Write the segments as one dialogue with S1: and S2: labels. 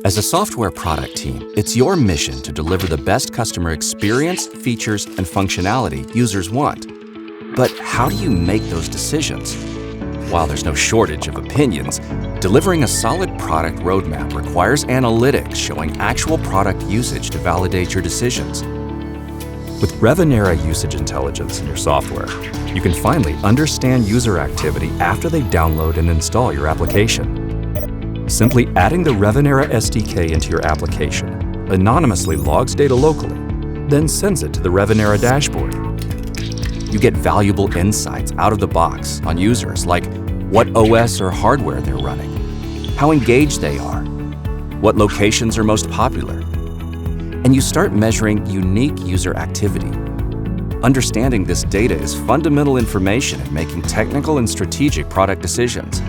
S1: As a software product team, it's your mission to deliver the best customer experience, features, and functionality users want. But how do you make those decisions? While there's no shortage of opinions, delivering a solid product roadmap requires analytics showing actual product usage to validate your decisions. With Revenera usage intelligence in your software, you can finally understand user activity after they download and install your application. Simply adding the Revenera SDK into your application anonymously logs data locally, then sends it to the Revenera dashboard. You get valuable insights out of the box on users like what OS or hardware they're running, how engaged they are, what locations are most popular, and you start measuring unique user activity. Understanding this data is fundamental information in making technical and strategic product decisions.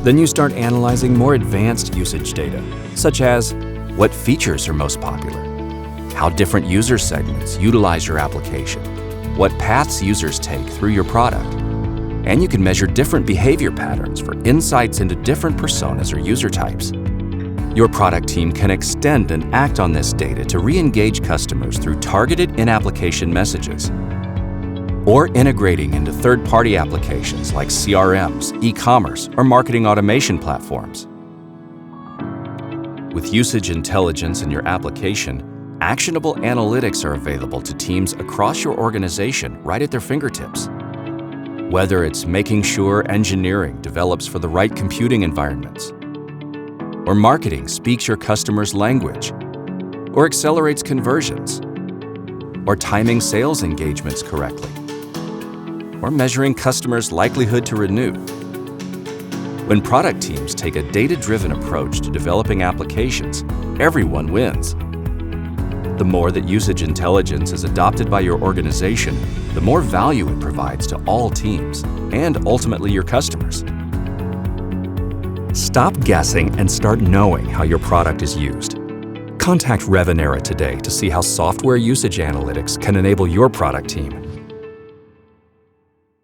S1: Then you start analyzing more advanced usage data, such as what features are most popular, how different user segments utilize your application, what paths users take through your product, and you can measure different behavior patterns for insights into different personas or user types. Your product team can extend and act on this data to re-engage customers through targeted in-application messages, or integrating into third-party applications like CRMs, e-commerce, or marketing automation platforms. With usage intelligence in your application, actionable analytics are available to teams across your organization right at their fingertips. Whether it's making sure engineering develops for the right computing environments, or marketing speaks your customer's language, or accelerates conversions, or timing sales engagements correctly, or measuring customers' likelihood to renew. When product teams take a data-driven approach to developing applications, everyone wins. The more that usage intelligence is adopted by your organization, the more value it provides to all teams and ultimately your customers. Stop guessing and start knowing how your product is used. Contact Revenera today to see how software usage analytics can enable your product team